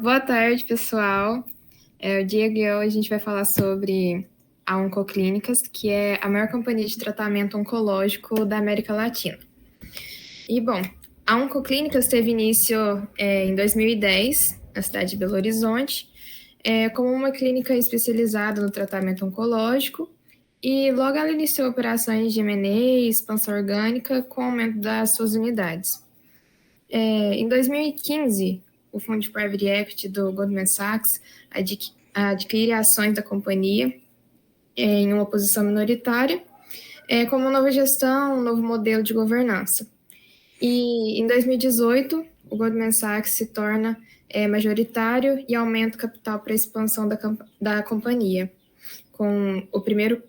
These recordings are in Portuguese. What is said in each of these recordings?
Boa tarde, pessoal. O Diego e eu, a gente vai falar sobre a Oncoclínicas, que é a maior companhia de tratamento oncológico da América Latina. E, bom, a Oncoclínicas teve início em 2010, na cidade de Belo Horizonte, como uma clínica especializada no tratamento oncológico, e logo ela iniciou operações de M&A e expansão orgânica com o aumento das suas unidades. Em 2015, o fundo de private equity do Goldman Sachs adquire ações da companhia em uma posição minoritária, como uma nova gestão, um novo modelo de governança. E em 2018, o Goldman Sachs se torna majoritário e aumenta o capital para a expansão da companhia, com o primeiro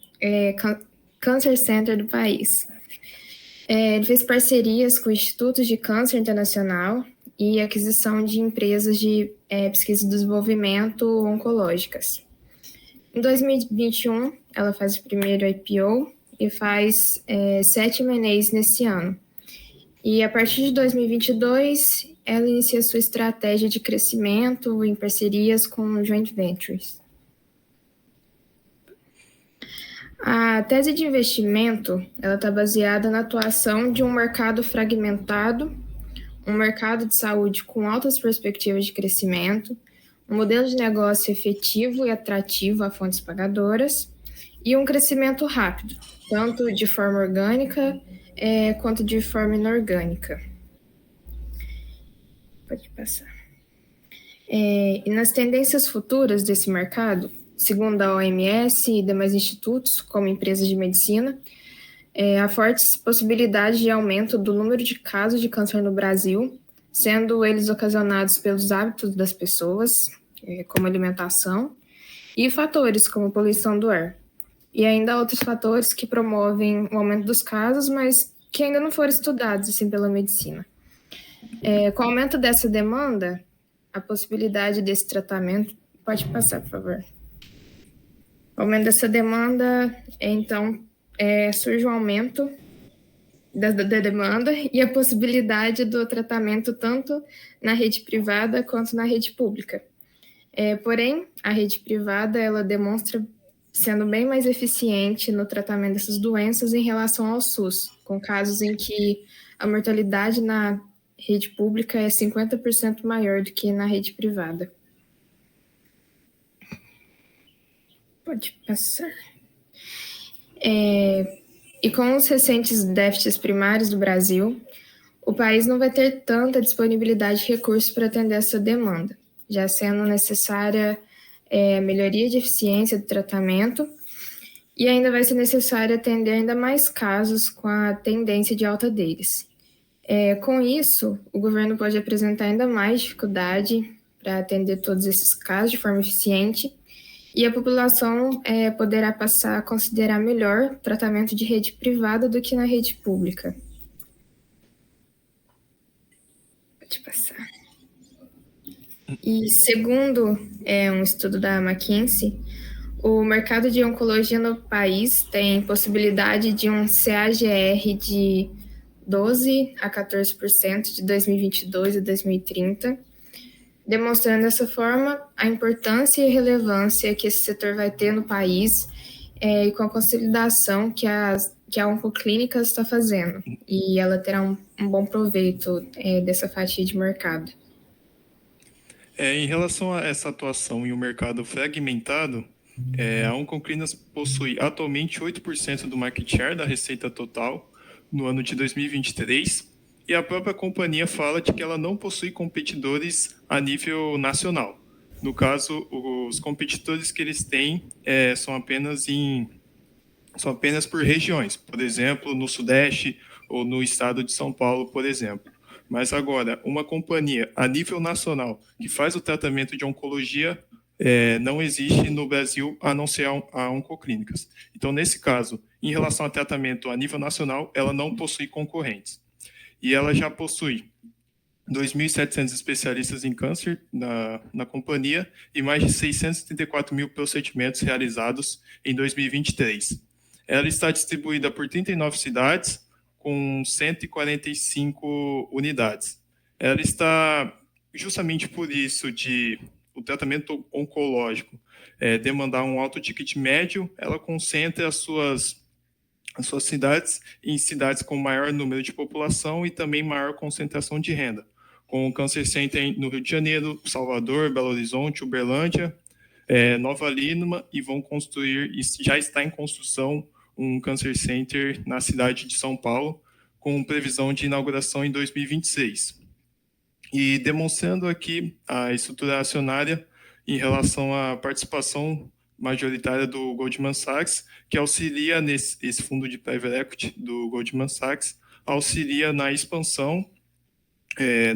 Cancer Center do país. Ele fez parcerias com institutos de câncer internacional e aquisição de empresas de pesquisa e desenvolvimento oncológicas. Em 2021, ela faz o primeiro IPO e faz 7 M&As nesse ano. E a partir de 2022, ela inicia sua estratégia de crescimento em parcerias com joint ventures. A tese de investimento ela está baseada na atuação de um mercado fragmentado, um mercado de saúde com altas perspectivas de crescimento, um modelo de negócio efetivo e atrativo a fontes pagadoras e um crescimento rápido, tanto de forma orgânica quanto de forma inorgânica. Pode passar. E nas tendências futuras desse mercado, segundo a OMS e demais institutos, como empresas de medicina, há fortes possibilidades de aumento do número de casos de câncer no Brasil, sendo eles ocasionados pelos hábitos das pessoas, como alimentação, e fatores como poluição do ar. E ainda outros fatores que promovem o aumento dos casos, mas que ainda não foram estudados assim, pela medicina. Com o aumento dessa demanda, a possibilidade desse tratamento... Pode passar, por favor. Com o aumento dessa demanda, então, surge um aumento da demanda e a possibilidade do tratamento tanto na rede privada quanto na rede pública. Porém, a rede privada ela demonstra sendo bem mais eficiente no tratamento dessas doenças em relação ao SUS, com casos em que a mortalidade na rede pública é 50% maior do que na rede privada. Pode passar. E com os recentes déficits primários do Brasil, o país não vai ter tanta disponibilidade de recursos para atender essa demanda, já sendo necessária a melhoria de eficiência do tratamento e ainda vai ser necessário atender ainda mais casos com a tendência de alta deles. Com isso, o governo pode apresentar ainda mais dificuldade para atender todos esses casos de forma eficiente e a população poderá passar a considerar melhor tratamento de rede privada do que na rede pública. Pode passar. E segundo um estudo da McKinsey, o mercado de oncologia no país tem possibilidade de um CAGR de 12% a 14% de 2022 a 2030, demonstrando dessa forma a importância e relevância que esse setor vai ter no país e com a consolidação que a Oncoclínicas está fazendo. E ela terá um bom proveito dessa fatia de mercado. Em relação a essa atuação em um mercado fragmentado, a Oncoclínicas possui atualmente 8% do market share da receita total no ano de 2023, e a própria companhia fala de que ela não possui competidores a nível nacional. No caso, os competidores que eles têm são apenas por regiões, por exemplo, no Sudeste ou no estado de São Paulo, por exemplo. Mas agora, uma companhia a nível nacional que faz o tratamento de oncologia não existe no Brasil, a não ser a Oncoclínicas. Então, nesse caso, em relação a tratamento a nível nacional, ela não possui concorrentes. E ela já possui 2.700 especialistas em câncer na companhia e mais de 634 mil procedimentos realizados em 2023. Ela está distribuída por 39 cidades, com 145 unidades. Ela está justamente por isso de o tratamento oncológico demandar um alto ticket médio, ela concentra as suas cidades em cidades com maior número de população e também maior concentração de renda, com o Cancer Center no Rio de Janeiro, Salvador, Belo Horizonte, Uberlândia, Nova Lima, e vão construir, e já está em construção, um Cancer Center na cidade de São Paulo, com previsão de inauguração em 2026. E demonstrando aqui a estrutura acionária em relação à participação majoritária do Goldman Sachs, que auxilia esse fundo de private equity do Goldman Sachs, auxilia na expansão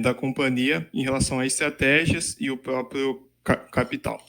da companhia em relação a estratégias e o próprio capital.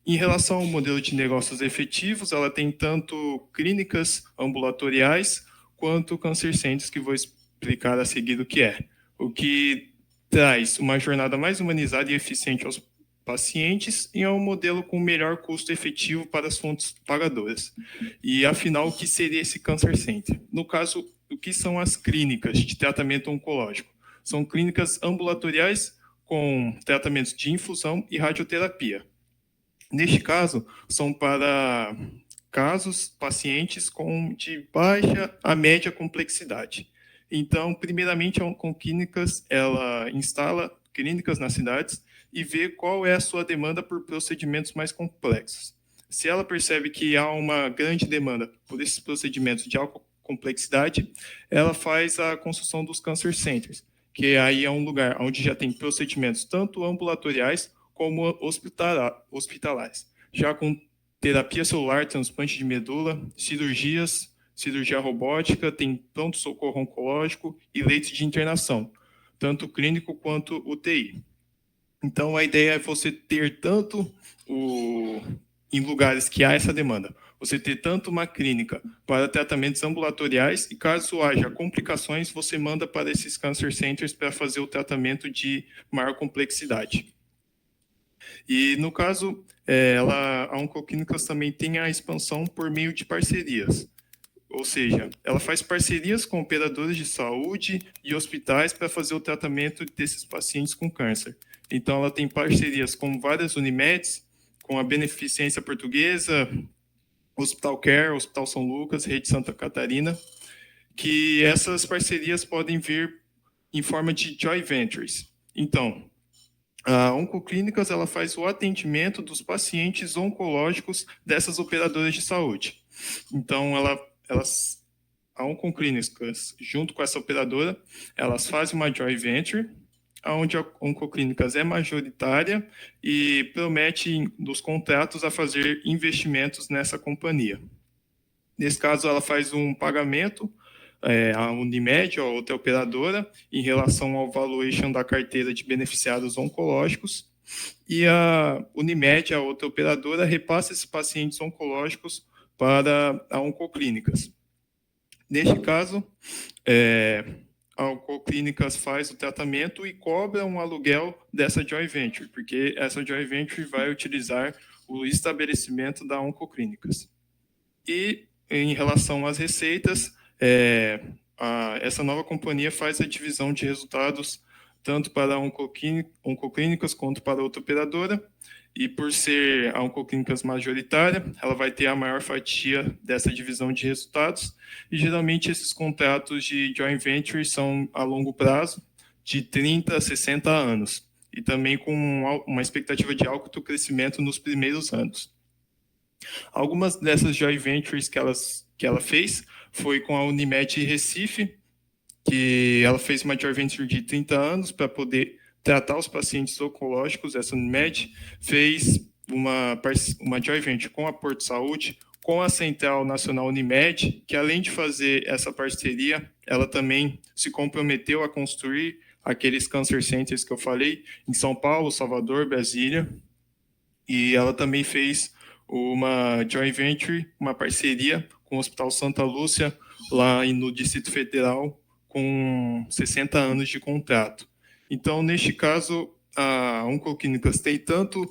Em relação ao modelo de negócios efetivos, ela tem tanto clínicas ambulatoriais quanto cancer centers, que vou explicar a seguir o que é. O que traz uma jornada mais humanizada e eficiente aos pacientes e é um modelo com melhor custo efetivo para as fontes pagadoras. E, afinal, o que seria esse cancer center? No caso, o que são as clínicas de tratamento oncológico? São clínicas ambulatoriais com tratamentos de infusão e radioterapia. Neste caso, são para pacientes de baixa a média complexidade. Então, primeiramente, a Oncoclínicas, ela instala clínicas nas cidades e vê qual é a sua demanda por procedimentos mais complexos. Se ela percebe que há uma grande demanda por esses procedimentos de alta complexidade, ela faz a construção dos cancer centers, que aí é um lugar onde já tem procedimentos tanto ambulatoriais como hospitalares, já com terapia celular, transplante de medula, cirurgias, cirurgia robótica, tem pronto-socorro oncológico e leitos de internação, tanto clínico quanto UTI. Então, a ideia é você ter tanto em lugares que há essa demanda, você ter tanto uma clínica para tratamentos ambulatoriais e, caso haja complicações, você manda para esses cancer centers para fazer o tratamento de maior complexidade. E, no caso, a Oncoclínicas também tem a expansão por meio de parcerias. Ou seja, ela faz parcerias com operadores de saúde e hospitais para fazer o tratamento desses pacientes com câncer. Então, ela tem parcerias com várias Unimeds, com a Beneficência Portuguesa, Hospital Care, Hospital São Lucas, Rede Santa Catarina, que essas parcerias podem vir em forma de joint ventures. Então, a Oncoclínicas, ela faz o atendimento dos pacientes oncológicos dessas operadoras de saúde. Então, a Oncoclínicas, junto com essa operadora, elas fazem uma joint venture, onde a Oncoclínicas é majoritária e promete, nos contratos, a fazer investimentos nessa companhia. Nesse caso, ela faz um pagamento a Unimed, a outra operadora, em relação ao valuation da carteira de beneficiários oncológicos, e a Unimed, a outra operadora, repassa esses pacientes oncológicos para a Oncoclínicas. Neste caso, a Oncoclínicas faz o tratamento e cobra um aluguel dessa joint venture, porque essa joint venture vai utilizar o estabelecimento da Oncoclínicas. E, em relação às receitas, essa nova companhia faz a divisão de resultados tanto para a Oncoclínicas quanto para outra operadora, e por ser a Oncoclínicas majoritária, ela vai ter a maior fatia dessa divisão de resultados, e geralmente esses contratos de joint venture são a longo prazo, de 30 a 60 anos, e também com uma expectativa de alto crescimento nos primeiros anos. Algumas dessas joint ventures que ela fez foi com a Unimed Recife, que ela fez uma joint venture de 30 anos para poder tratar os pacientes oncológicos. Essa Unimed fez uma joint venture com a Porto Saúde, com a Central Nacional Unimed, que além de fazer essa parceria, ela também se comprometeu a construir aqueles cancer centers que eu falei, em São Paulo, Salvador, Brasília, e ela também fez uma joint venture, uma parceria com o Hospital Santa Lúcia, lá no Distrito Federal, com 60 anos de contrato. Então, neste caso, a Oncoclínicas tem tanto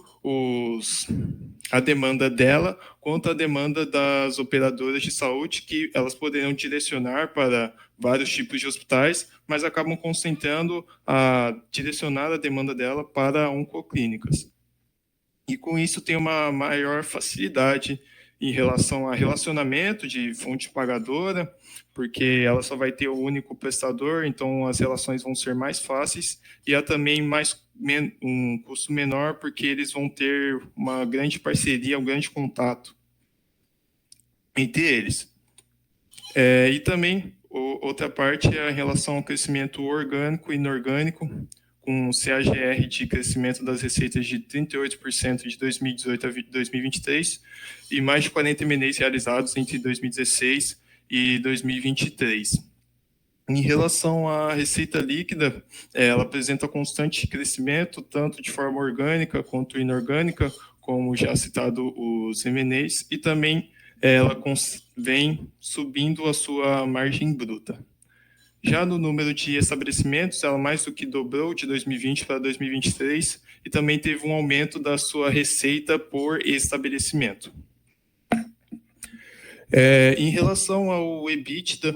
a demanda dela quanto a demanda das operadoras de saúde, que elas poderiam direcionar para vários tipos de hospitais, mas acabam concentrando direcionar a demanda dela para oncoclínicas. E com isso tem uma maior facilidade em relação a relacionamento de fonte pagadora, porque ela só vai ter o único prestador, então as relações vão ser mais fáceis, e há também um custo menor, porque eles vão ter uma grande parceria, um grande contato entre eles. E também, outra parte é a relação ao crescimento orgânico e inorgânico, com CAGR de crescimento das receitas de 38% de 2018 a 2023 e mais de 40 M&As realizados entre 2016 e 2023. Em relação à receita líquida, ela apresenta constante crescimento, tanto de forma orgânica quanto inorgânica, como já citado os M&As, e também ela vem subindo a sua margem bruta. Já no número de estabelecimentos, ela mais do que dobrou de 2020 para 2023 e também teve um aumento da sua receita por estabelecimento. Em relação ao EBITDA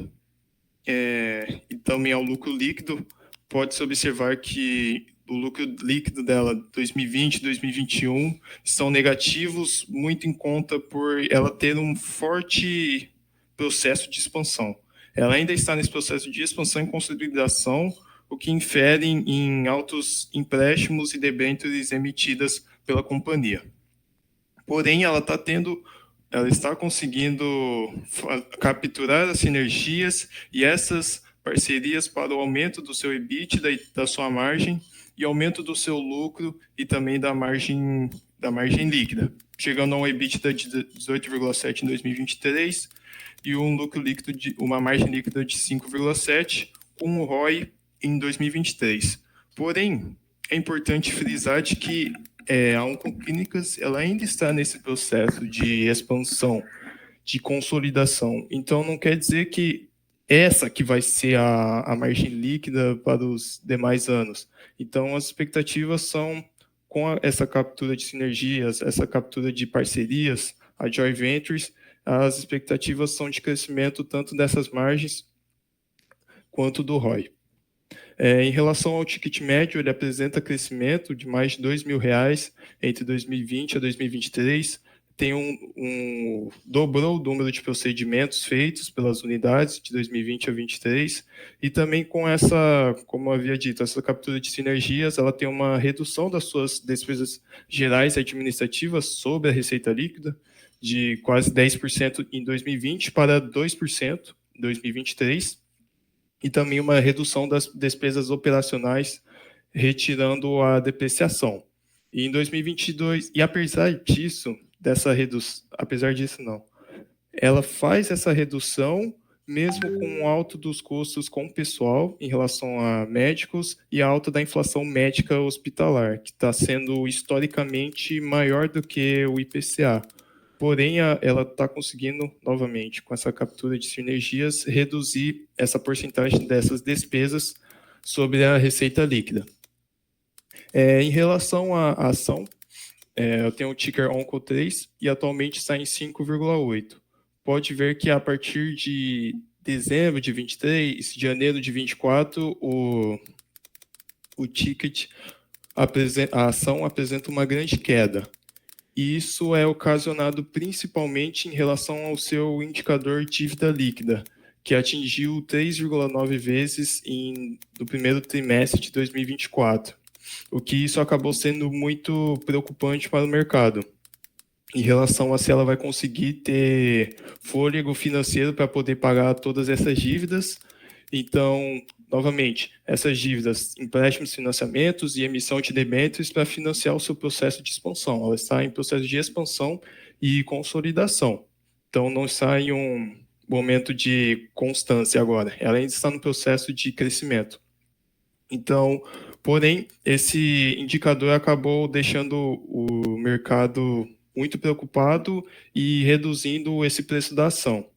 e também ao lucro líquido, pode-se observar que o lucro líquido dela 2020 e 2021 estão negativos, muito em conta por ela ter um forte processo de expansão. Ela ainda está nesse processo de expansão e consolidação, o que infere em altos empréstimos e debêntures emitidas pela companhia. Porém, ela está conseguindo capturar as sinergias e essas parcerias para o aumento do seu EBITDA e da sua margem e aumento do seu lucro e também da margem líquida, chegando a um EBITDA de 18,7 em 2023 e um lucro líquido uma margem líquida de 5,7 com o ROI em 2023. Porém, é importante frisar de que a Oncoclínicas ela ainda está nesse processo de expansão, de consolidação. Então, não quer dizer que essa que vai ser a margem líquida para os demais anos. Então, as expectativas são, com essa captura de sinergias, essa captura de parcerias, a joint ventures, as expectativas são de crescimento tanto dessas margens quanto do ROI. Em relação ao ticket médio, ele apresenta crescimento de mais de R$2.000 entre 2020 a 2023, dobrou o número de procedimentos feitos pelas unidades de 2020 a 2023, e também com essa, como eu havia dito, essa captura de sinergias, ela tem uma redução das suas despesas gerais administrativas sobre a receita líquida, de quase 10% em 2020 para 2% em 2023, e também uma redução das despesas operacionais, retirando a depreciação. E em 2022, e apesar disso não, ela faz essa redução mesmo com o alto dos custos com o pessoal em relação a médicos e a alta da inflação médica hospitalar, que está sendo historicamente maior do que o IPCA. Porém, ela está conseguindo, novamente, com essa captura de sinergias, reduzir essa porcentagem dessas despesas sobre a receita líquida. Em relação à ação, eu tenho o ticker ONCO3 e atualmente está em 5,8. Pode ver que a partir de dezembro de 23, janeiro de 24, o ticket, a ação apresenta uma grande queda. E isso é ocasionado principalmente em relação ao seu indicador dívida líquida, que atingiu 3,9 vezes no primeiro trimestre de 2024, o que isso acabou sendo muito preocupante para o mercado, em relação a se ela vai conseguir ter fôlego financeiro para poder pagar todas essas dívidas. Então, novamente, essas dívidas, empréstimos, financiamentos e emissão de debêntures para financiar o seu processo de expansão. Ela está em processo de expansão e consolidação. Então, não está em um momento de constância agora. Ela ainda está no processo de crescimento. Então, porém, esse indicador acabou deixando o mercado muito preocupado e reduzindo esse preço da ação.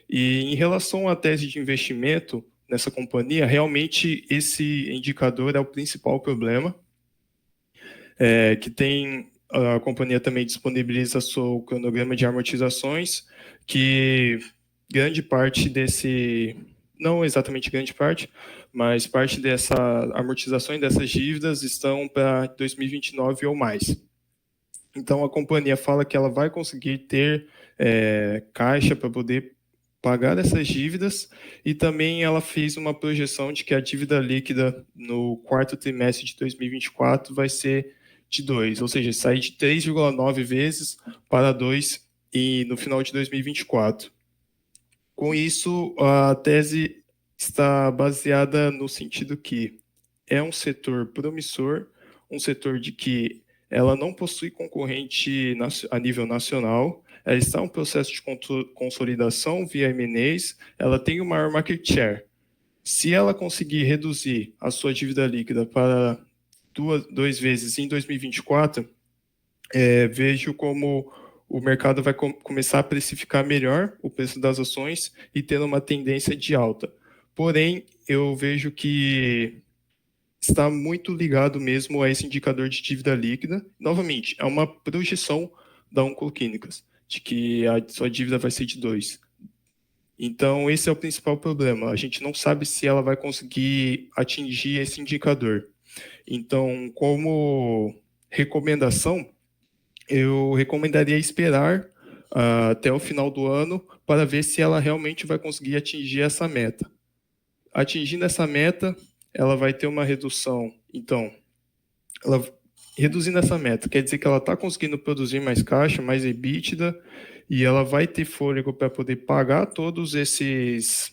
E em relação à tese de investimento nessa companhia, realmente esse indicador é o principal problema. que tem a companhia também disponibiliza seu cronograma de amortizações, que grande parte desse, não exatamente grande parte, mas parte dessa amortização e dessas dívidas estão para 2029 ou mais. Então a companhia fala que ela vai conseguir ter caixa para poder pagar essas dívidas, e também ela fez uma projeção de que a dívida líquida no quarto trimestre de 2024 vai ser de 2, ou seja, sair de 3,9 vezes para 2 no final de 2024. Com isso, a tese está baseada no sentido que é um setor promissor, um setor de que ela não possui concorrente a nível nacional, ela está em um processo de consolidação via M&As, ela tem o maior market share. Se ela conseguir reduzir a sua dívida líquida para 2 vezes em 2024, vejo como o mercado vai começar a precificar melhor o preço das ações e tendo uma tendência de alta. Porém, eu vejo que está muito ligado mesmo a esse indicador de dívida líquida. Novamente, é uma projeção da Oncoclínicas, de que a sua dívida vai ser de 2. Então, esse é o principal problema. A gente não sabe se ela vai conseguir atingir esse indicador. Então, como recomendação, eu recomendaria esperar até o final do ano para ver se ela realmente vai conseguir atingir essa meta. Atingindo essa meta, ela vai ter uma redução. Então, ela reduzindo essa meta, quer dizer que ela está conseguindo produzir mais caixa, mais EBITDA, e ela vai ter fôlego para poder pagar todos essas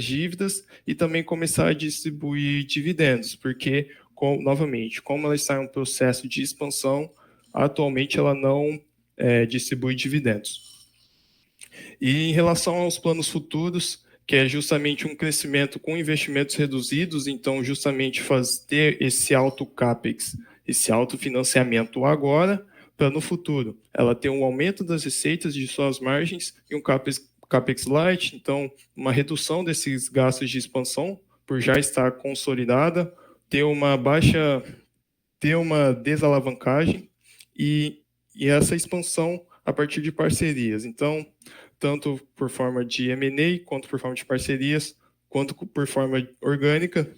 dívidas e também começar a distribuir dividendos, porque, novamente, como ela está em um processo de expansão, atualmente ela não distribui dividendos. E em relação aos planos futuros, que é justamente um crescimento com investimentos reduzidos, então justamente fazer esse alto CAPEX, esse alto financiamento agora, para no futuro ela ter um aumento das receitas de suas margens e um CAPEX light, então uma redução desses gastos de expansão por já estar consolidada, ter uma desalavancagem e essa expansão a partir de parcerias. Então, tanto por forma de M&A, quanto por forma de parcerias, quanto por forma orgânica.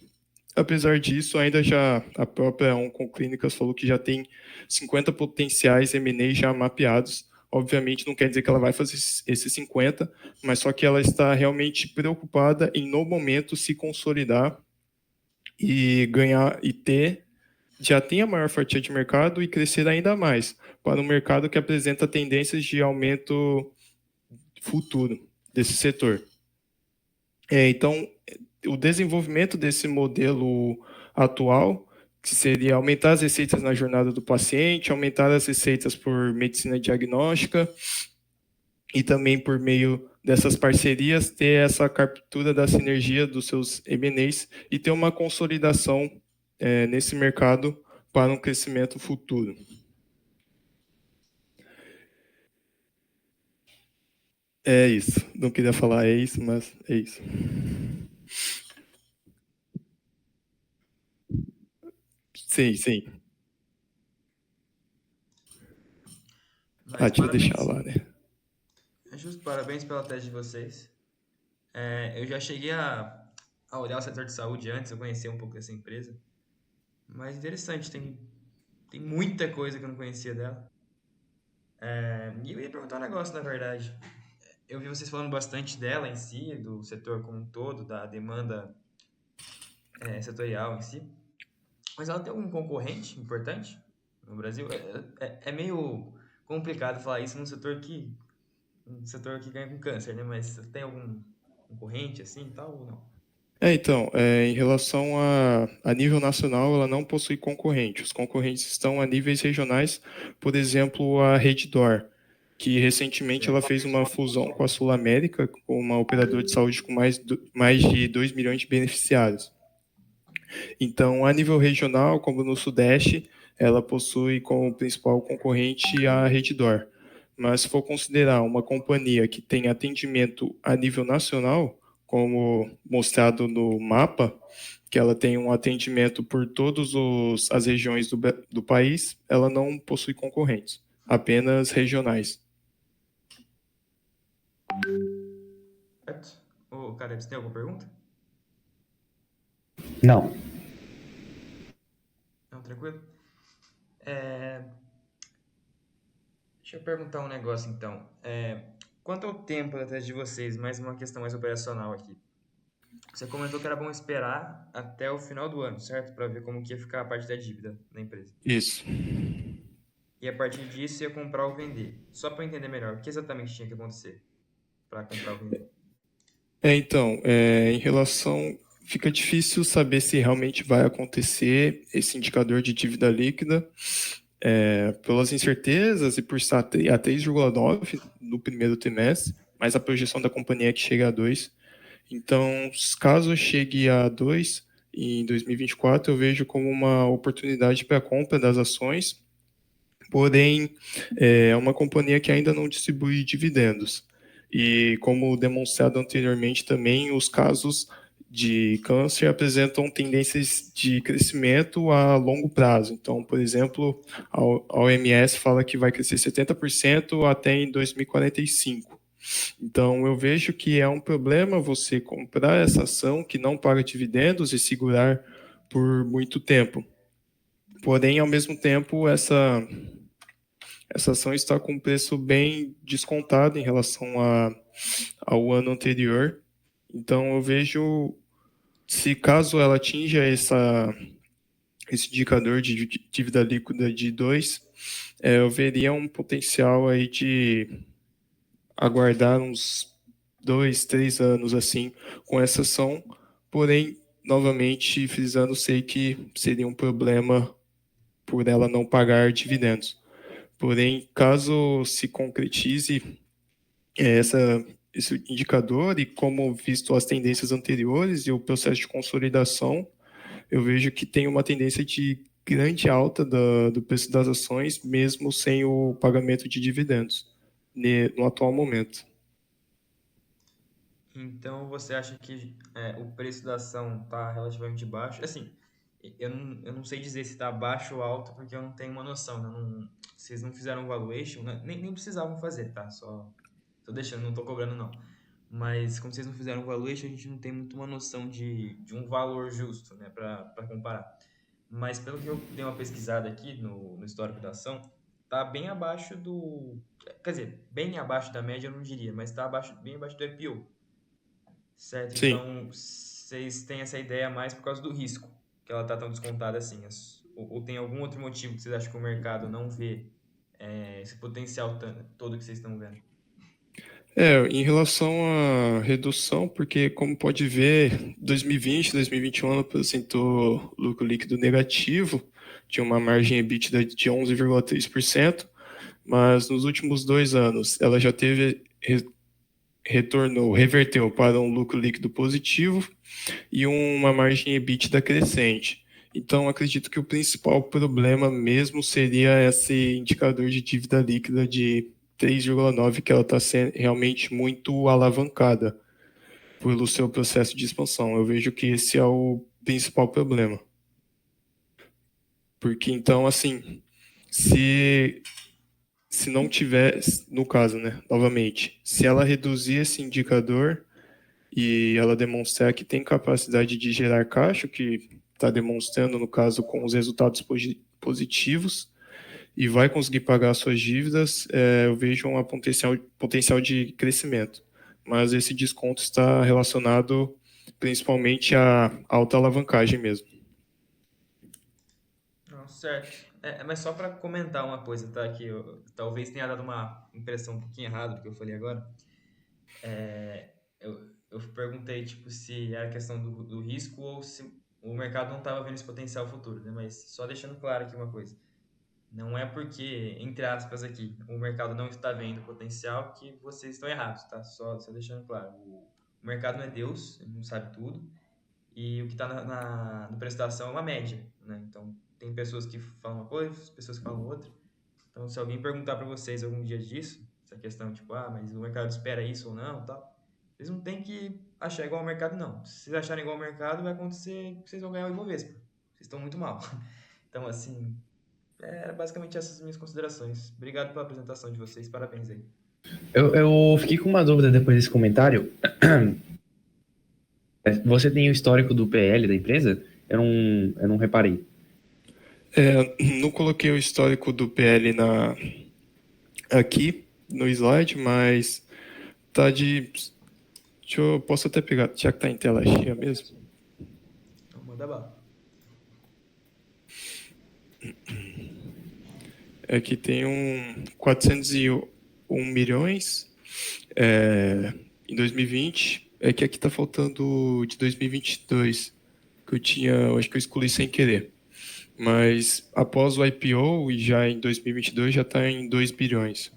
Apesar disso, ainda já a própria Oncoclínicas falou que já tem 50 potenciais M&A já mapeados. Obviamente não quer dizer que ela vai fazer esses 50, mas só que ela está realmente preocupada em, no momento, se consolidar e ganhar e já tem a maior fatia de mercado e crescer ainda mais para um mercado que apresenta tendências de aumento futuro desse setor. Então, o desenvolvimento desse modelo atual, que seria aumentar as receitas na jornada do paciente, aumentar as receitas por medicina diagnóstica e também por meio dessas parcerias, ter essa captura da sinergia dos seus M&As e ter uma consolidação nesse mercado para um crescimento futuro. É isso. Não queria falar isso, mas é isso. Sim, sim. Mas Deixa eu deixar parabéns. lá, né? É justo, parabéns pela tese de vocês. Eu já cheguei a olhar o setor de saúde antes, eu conhecia um pouco dessa empresa. Mas interessante, tem muita coisa que eu não conhecia dela. E eu ia perguntar um negócio, na verdade. Eu vi vocês falando bastante dela em si, do setor como um todo, da demanda setorial em si. Mas ela tem algum concorrente importante no Brasil? É meio complicado falar isso num um setor que ganha com câncer, né? Mas tem algum concorrente assim e tal ou não? Então, em relação a nível nacional, ela não possui concorrente. Os concorrentes estão a níveis regionais, por exemplo, a Reddor, que recentemente ela Certo. fez uma fusão com a Sul América, com uma operadora de saúde com mais de 2 milhões de beneficiários. Então, a nível regional, como no Sudeste, ela possui como principal concorrente a Reddor. Mas se for considerar uma companhia que tem atendimento a nível nacional, como mostrado no mapa, que ela tem um atendimento por todas as regiões do país, ela não possui concorrentes, apenas regionais. Certo? Ô, Caleb, você tem alguma pergunta? Não. Não, tranquilo? É, deixa eu perguntar um negócio então. Quanto ao tempo da tese de vocês, mais uma questão mais operacional aqui. Você comentou que era bom esperar até o final do ano, certo? Para ver como que ia ficar a parte da dívida da empresa. Isso. E a partir disso ia comprar ou vender. Só para eu entender melhor, o que exatamente tinha que acontecer para comprar ou vender? Então, em relação. Fica difícil saber se realmente vai acontecer esse indicador de dívida líquida, pelas incertezas e por estar a 3,9 no primeiro trimestre, mas a projeção da companhia é que chega a 2. Então, caso chegue a 2 em 2024, eu vejo como uma oportunidade para a compra das ações, porém, é uma companhia que ainda não distribui dividendos. E, como demonstrado anteriormente, também os casos de câncer apresentam tendências de crescimento a longo prazo. Então, por exemplo, a OMS fala que vai crescer 70% até em 2045. Então, eu vejo que é um problema você comprar essa ação que não paga dividendos e segurar por muito tempo. Porém, ao mesmo tempo, essa ação está com um preço bem descontado em relação ao ano anterior. Então, eu vejo, se caso ela atinja esse indicador de dívida líquida de 2, eu veria um potencial aí de aguardar uns 2, 3 anos assim com essa ação, porém, novamente, frisando, sei que seria um problema por ela não pagar dividendos. Porém, caso se concretize esse indicador e como visto as tendências anteriores e o processo de consolidação, eu vejo que tem uma tendência de grande alta do preço das ações, mesmo sem o pagamento de dividendos, no atual momento. Então você acha que o preço da ação está relativamente baixo? Assim, eu não sei dizer se está baixo ou alto porque eu não tenho uma noção, né? Vocês não fizeram valuation, né? Nem precisavam fazer, tá? Só tô deixando, não tô cobrando não. Mas como vocês não fizeram valuation, a gente não tem muito uma noção de um valor justo, né, para comparar. Mas pelo que eu dei uma pesquisada aqui no histórico da ação, tá bem abaixo do, quer dizer, bem abaixo da média eu não diria, mas tá bem abaixo do IPO. Certo, Sim. então vocês têm essa ideia mais por causa do risco, que ela tá tão descontada assim. Ou tem algum outro motivo que vocês acham que o mercado não vê esse potencial todo que vocês estão vendo? Em relação à redução, porque como pode ver, 2020, 2021 ela apresentou lucro líquido negativo, tinha uma margem EBITDA de 11,3%, mas nos últimos 2 anos ela já teve reverteu para um lucro líquido positivo e uma margem EBITDA crescente. Então, acredito que o principal problema mesmo seria esse indicador de dívida líquida de 3,9, que ela está sendo realmente muito alavancada pelo seu processo de expansão. Eu vejo que esse é o principal problema. Porque, então, assim, se não tiver, no caso, né, novamente, se ela reduzir esse indicador e ela demonstrar que tem capacidade de gerar caixa, que está demonstrando, no caso, com os resultados positivos, e vai conseguir pagar suas dívidas, eu vejo um potencial de crescimento. Mas esse desconto está relacionado principalmente à alta alavancagem mesmo. Não, certo. Mas só para comentar uma coisa, tá? Que eu talvez tenha dado uma impressão um pouquinho errada do que eu falei agora. Eu perguntei, tipo, se era questão do risco ou se o mercado não estava vendo esse potencial futuro, né? Mas só deixando claro aqui uma coisa. Não é porque, entre aspas aqui, o mercado não está vendo potencial que vocês estão errados, tá? Só deixando claro. O mercado não é Deus, ele não sabe tudo. E o que está no preço da ação é uma média, né? Então, tem pessoas que falam uma coisa, pessoas que falam outra. Então, se alguém perguntar para vocês algum dia disso, essa questão tipo, mas o mercado espera isso ou não, tal, vocês não tem que achar igual ao mercado, não. Se vocês acharem igual ao mercado, vai acontecer que vocês vão ganhar o Ibovespa. Vocês estão muito mal. Então, assim, era basicamente essas minhas considerações. Obrigado pela apresentação de vocês, parabéns aí. Eu fiquei com uma dúvida depois desse comentário. Você tem o histórico do PL da empresa? Eu não reparei. Não coloquei o histórico do PL aqui no slide, mas tá de... Posso até pegar, já que tá em tela cheia mesmo. Então, manda bala. Aqui tem 401 milhões em 2020. É que aqui tá faltando de 2022, que eu acho que eu excluí sem querer. Mas após o IPO, e já em 2022, já está em 2 bilhões.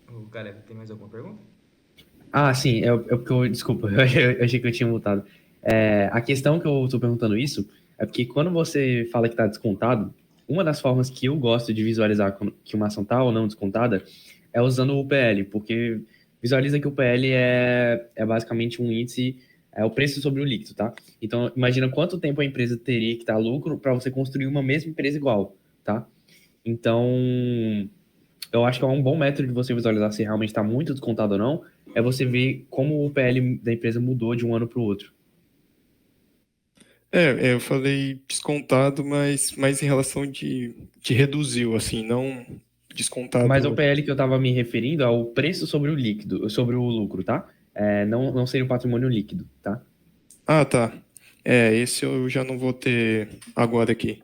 O Caleb, tem mais alguma pergunta? Ah, sim, porque desculpa, eu achei que eu tinha mutado. A questão que eu tô perguntando isso é porque quando você fala que está descontado, uma das formas que eu gosto de visualizar que uma ação tá ou não descontada é usando o PL, porque visualiza que o PL é basicamente um índice, é o preço sobre o líquido, tá? Então, imagina quanto tempo a empresa teria que dar lucro para você construir uma mesma empresa igual, tá? Então, eu acho que é um bom método de você visualizar se realmente está muito descontado ou não, é você ver como o PL da empresa mudou de um ano para o outro. Eu falei descontado, mas mais em relação de reduziu, assim, não Mas o descontado. PL que eu estava me referindo é o preço sobre o líquido, sobre o lucro, tá? Não seria o patrimônio líquido, tá? Ah, tá. Esse eu já não vou ter agora aqui,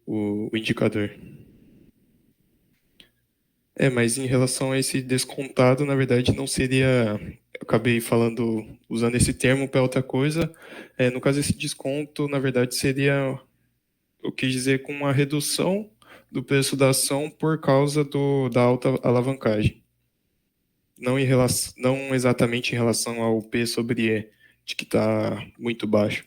o indicador. Mas em relação a esse descontado, na verdade, não seria. Eu acabei falando, usando esse termo para outra coisa. No caso, esse desconto, na verdade, seria. Eu quis dizer com uma redução do preço da ação por causa da alta alavancagem. Não exatamente em relação ao P sobre E, de que está muito baixo.